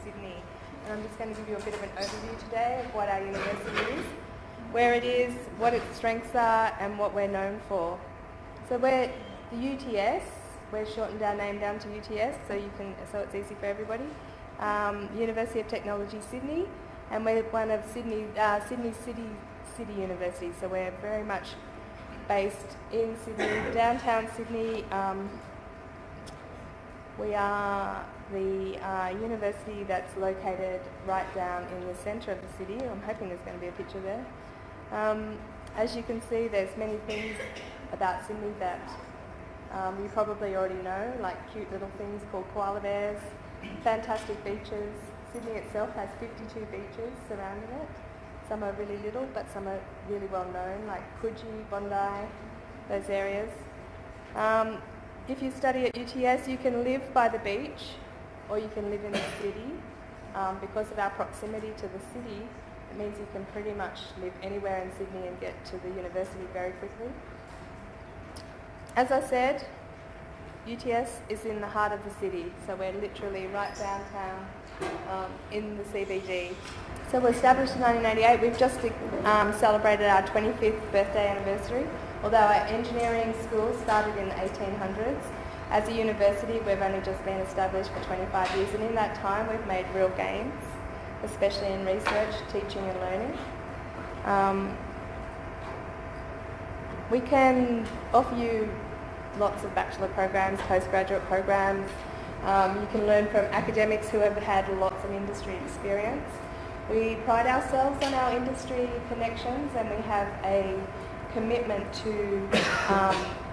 Sydney. And I'm just going to give you a bit of an overview today of what our university is, where it is, what its strengths are, and what we're known for. So we're the UTS. We're shortened our name down to UTS, so it's easy for everybody. University of Technology Sydney, and we're one of Sydney City University. So we're very much based in Sydney, downtown Sydney. We are the university that's located right down in the centre of the city. I'm hoping there's going to be a picture there. As you can see, there's many things about Sydney that you probably already know, like cute little things called koala bears, fantastic beaches. Sydney itself has 52 beaches surrounding it. Some are really little, but some are really well known, like Coogee, Bondi, those areas. If you study at UTS, you can live by the beach, or you can live in the city. Because of our proximity to the city, it means you can pretty much live anywhere in Sydney and get to the university very quickly. As I said, UTS is in the heart of the city, so we're literally right downtown in the CBD. So we're established in 1988. We've just celebrated our 25th birthday anniversary, although our engineering school started in the 1800s. As a university, we've only just been established for 25 years, and in that time we've made real gains, especially in research, teaching and learning. We can offer you lots of bachelor programs, postgraduate programs. You can learn from academics who have had lots of industry experience. We pride ourselves on our industry connections, and we have a commitment to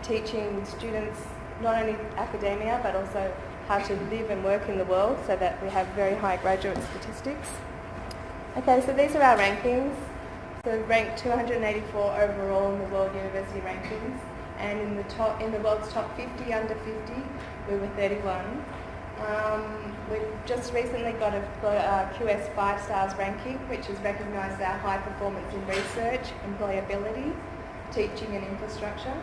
teaching students not only academia but also how to live and work in the world, so that we have very high graduate statistics. Okay, so these are our rankings. So ranked 284 overall in the World University Rankings, and in the world's top 50 under 50, we were 31. We've just recently got a QS 5 stars ranking, which has recognised our high performance in research, employability, teaching and infrastructure,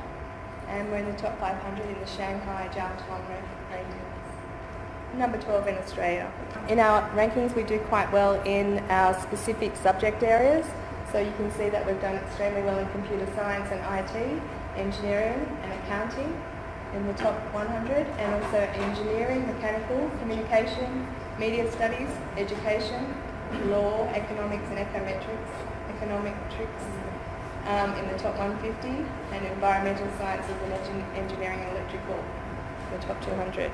and we're in the top 500 in the Shanghai Jiaotong rankings. Number 12 in Australia. In our rankings, we do quite well in our specific subject areas. So you can see that we've done extremely well in computer science and IT, engineering and accounting in the top 100, and also engineering, mechanical, communication, media studies, education, law, economics and econometrics in the top 150, and environmental sciences and engineering and electrical in the top 200.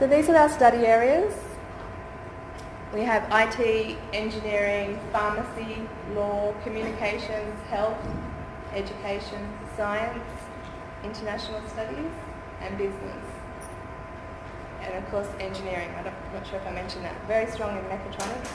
So these are our study areas. We have IT, engineering, pharmacy, law, communications, health, education, science, international studies, and business. And of course, engineering. I'm not sure if I mentioned that. Very strong in mechatronics.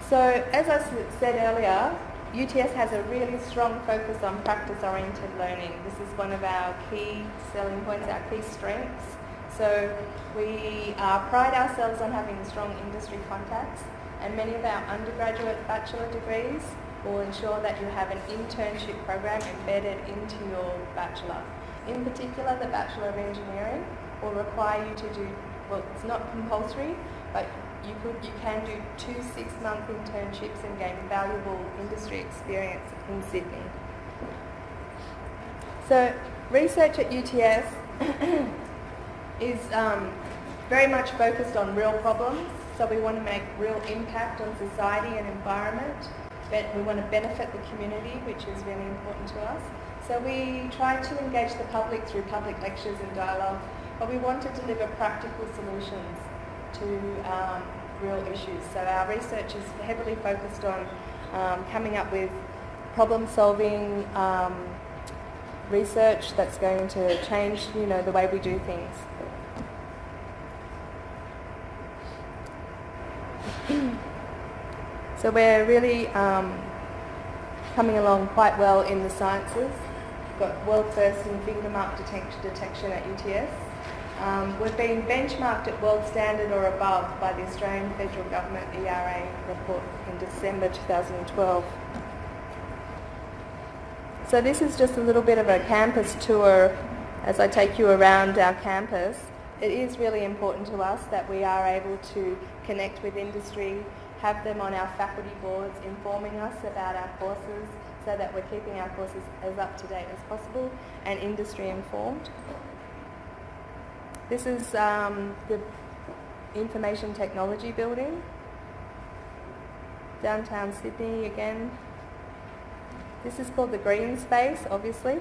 So, as I said earlier, UTS has a really strong focus on practice-oriented learning. This is one of our key selling points, our key strengths. So we pride ourselves on having strong industry contacts, and many of our undergraduate bachelor degrees will ensure that you have an internship program embedded into your bachelor. In particular, the Bachelor of Engineering will require you to do, well, it's not compulsory, but you can do 2 6-month internships and gain valuable industry experience in Sydney. So research at UTS is very much focused on real problems. So we want to make real impact on society and environment. We want to benefit the community, which is really important to us. So we try to engage the public through public lectures and dialogue, but we want to deliver practical solutions to real issues. So our research is heavily focused on coming up with problem-solving research that's going to change, the way we do things. So we're really coming along quite well in the sciences. We've got world first in fingermark detection at UTS. We've been benchmarked at world standard or above by the Australian Federal Government ERA report in December 2012. So this is just a little bit of a campus tour as I take you around our campus. it is really important to us that we are able to connect with industry, have them on our faculty boards informing us about our courses so that we're keeping our courses as up to date as possible and industry informed. This is the Information Technology building, downtown Sydney again. This is called the Green Space, obviously,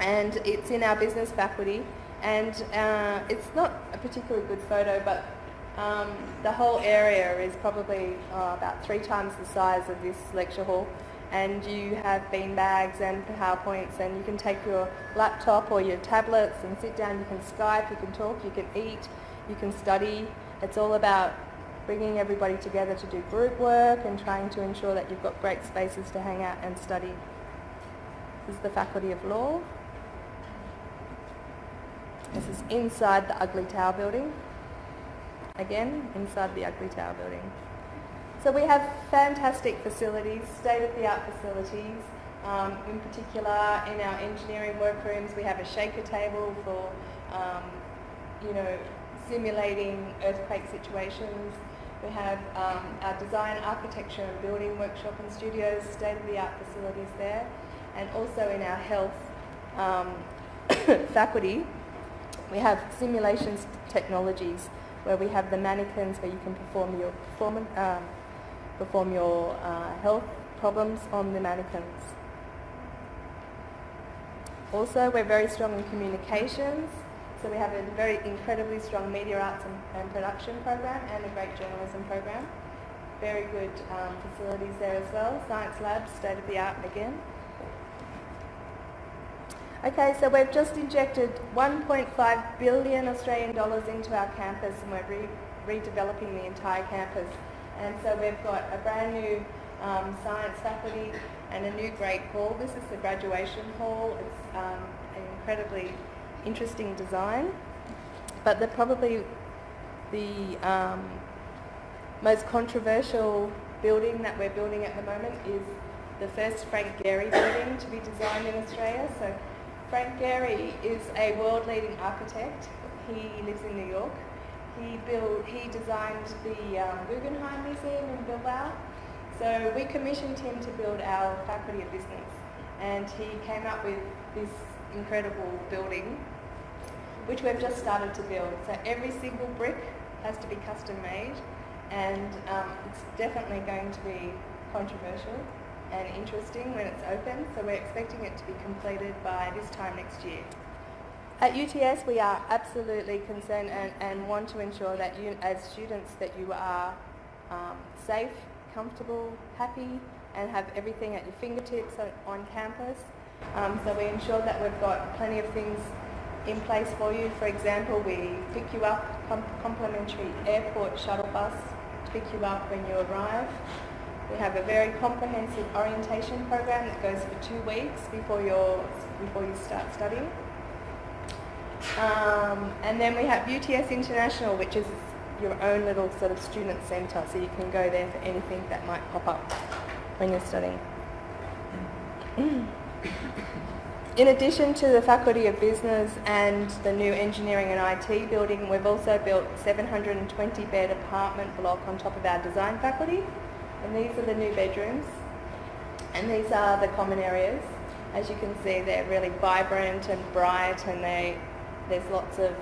and it's in our business faculty, and it's not a particularly good photo, but the whole area is probably about 3 times the size of this lecture hall, and you have beanbags and PowerPoints, and you can take your laptop or your tablets and sit down. You can Skype, you can talk, you can eat, you can study. It's all about bringing everybody together to do group work and trying to ensure that you've got great spaces to hang out and study. This is the Faculty of Law. This is inside the Ugly Tower building. Again, inside the Ugly Tower building. So we have fantastic facilities, state-of-the-art facilities. In particular, in our engineering workrooms, we have a shaker table for, simulating earthquake situations. We have our design, architecture and building workshop and studios, state-of-the-art facilities there. And also in our health faculty, we have simulations technologies where we have the mannequins where you can perform your health problems on the mannequins. Also, we're very strong in communications. So we have a very incredibly strong media arts and production program and a great journalism program. Very good facilities there as well. Science labs, state of the art again. Okay, so we've just injected 1.5 billion Australian dollars into our campus, and we're redeveloping the entire campus. And so we've got a brand new science faculty and a new great hall. This is the graduation hall. It's an incredibly interesting design, but probably the most controversial building that we're building at the moment is the first Frank Gehry building to be designed in Australia. So Frank Gehry is a world-leading architect. He lives in New York. He designed the Guggenheim Museum in Bilbao. So we commissioned him to build our Faculty of Business, and he came up with this incredible building, which we've just started to build. So every single brick has to be custom made, and it's definitely going to be controversial and interesting when it's open. So we're expecting it to be completed by this time next year. At UTS, we are absolutely concerned and want to ensure that you, as students, that you are safe, comfortable, happy, and have everything at your fingertips on campus. So we ensure that we've got plenty of things in place for you. For example, we pick you up, complimentary airport shuttle bus to pick you up when you arrive. We have a very comprehensive orientation program that goes for 2 weeks before you start studying. And then we have UTS International, which is your own little sort of student centre, so you can go there for anything that might pop up when you're studying. In addition to the Faculty of Business and the new Engineering and IT building, we've also built a 720-bed apartment block on top of our design faculty, and these are the new bedrooms, and these are the common areas. As you can see, they're really vibrant and bright, and there's lots of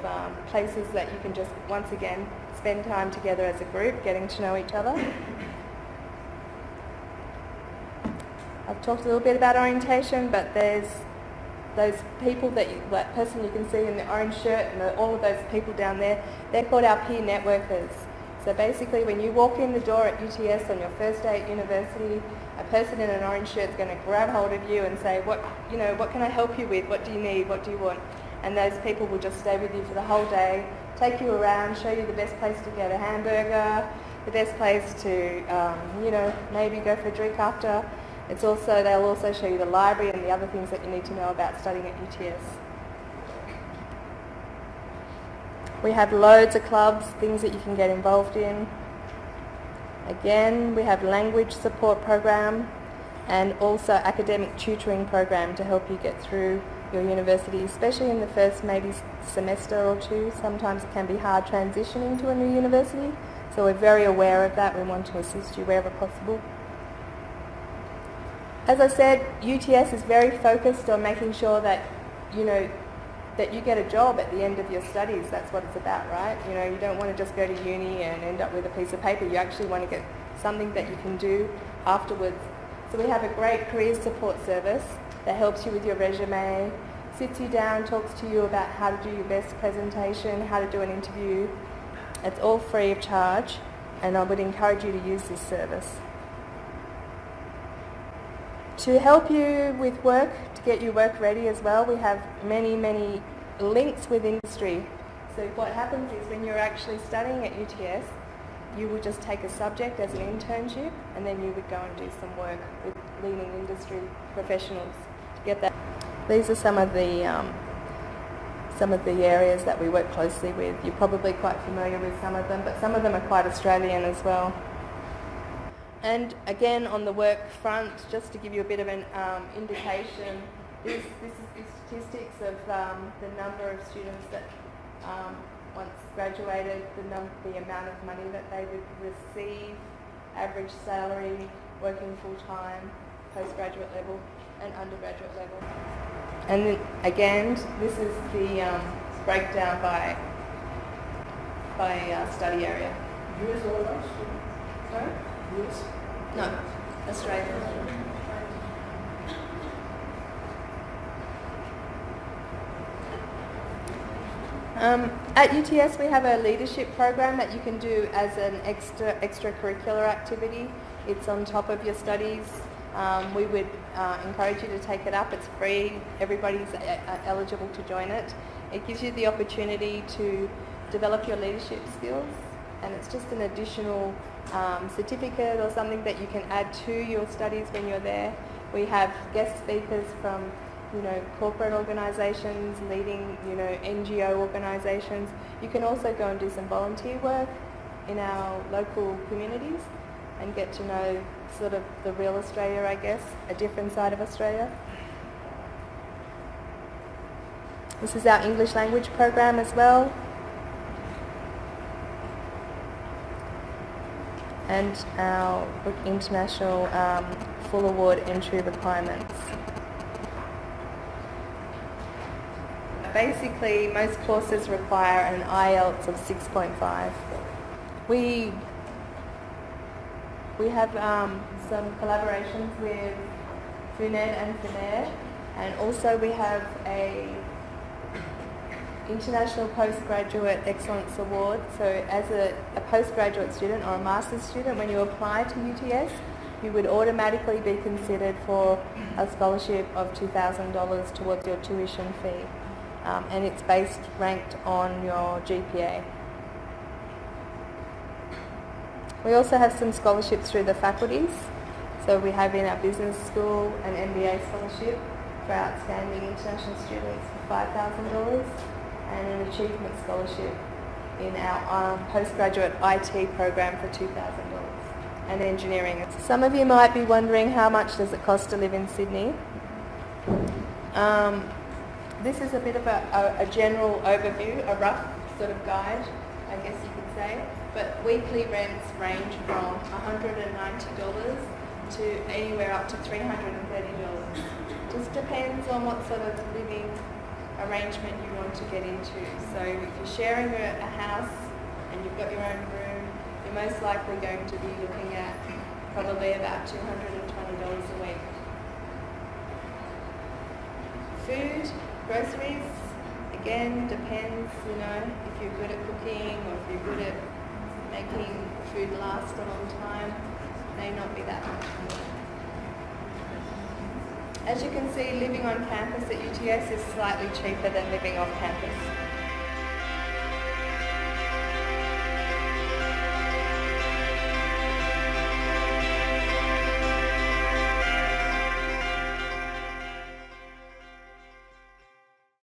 places that you can just, once again, spend time together as a group, getting to know each other. I've talked a little bit about orientation, but there's those people that person you can see in the orange shirt and all of those people down there, they're called our peer networkers. So basically when you walk in the door at UTS on your first day at university, a person in an orange shirt is going to grab hold of you and say, what can I help you with? What do you need? What do you want? And those people will just stay with you for the whole day, take you around, show you the best place to get a hamburger, the best place to, maybe go for a drink after. They'll also show you the library and the other things that you need to know about studying at UTS. We have loads of clubs, things that you can get involved in. Again, we have language support program and also academic tutoring program to help you get through your university, especially in the first maybe semester or two. Sometimes it can be hard transitioning to a new university, so we're very aware of that. We want to assist you wherever possible. As I said, UTS is very focused on making sure that, that you get a job at the end of your studies. That's what it's about, right? You don't want to just go to uni and end up with a piece of paper. You actually want to get something that you can do afterwards. So we have a great career support service that helps you with your resume, sits you down, talks to you about how to do your best presentation, how to do an interview. It's all free of charge, and I would encourage you to use this service. To help you with work, to get you work ready as well, we have many, many links with industry. So what happens is when you're actually studying at UTS, you would just take a subject as an internship, and then you would go and do some work with leading industry professionals to get that. These are some of the areas that we work closely with. You're probably quite familiar with some of them, but some of them are quite Australian as well. And again, on the work front, just to give you a bit of an indication, this is the statistics of the number of students that once graduated, the amount of money that they would receive, average salary, working full-time, postgraduate level and undergraduate level. And then again, this is the breakdown by study area. US or else? Sorry? US? No, Australia. At UTS we have a leadership program that you can do as an extracurricular activity. It's on top of your studies. We would encourage you to take it up. It's free. Everybody's eligible to join it. It gives you the opportunity to develop your leadership skills, and it's just an additional certificate or something that you can add to your studies when you're there. We have guest speakers from corporate organisations, leading NGO organisations. You can also go and do some volunteer work in our local communities and get to know sort of the real Australia, I guess, a different side of Australia. This is our English language program as well. And our international full award entry requirements. Basically, most courses require an IELTS of 6.5. We have some collaborations with FUNED and FUNED, and also we have a International Postgraduate Excellence Award. So as a postgraduate student or a master's student, when you apply to UTS, you would automatically be considered for a scholarship of $2,000 towards your tuition fee. And it's ranked on your GPA. We also have some scholarships through the faculties. So we have in our business school an MBA scholarship for outstanding international students for $5,000 and an achievement scholarship in our postgraduate IT program for $2,000 and engineering. Some of you might be wondering, how much does it cost to live in Sydney? This is a bit of a general overview, a rough sort of guide, I guess you could say. But weekly rents range from $190 to anywhere up to $330. Just depends on what sort of living arrangement you want to get into. So if you're sharing a house and you've got your own room, you're most likely going to be looking at probably about $220 a week. Food, groceries, again, depends, if you're good at cooking or if you're good at making food last a long time, may not be that much more. As you can see, living on campus at UTS is slightly cheaper than living off campus.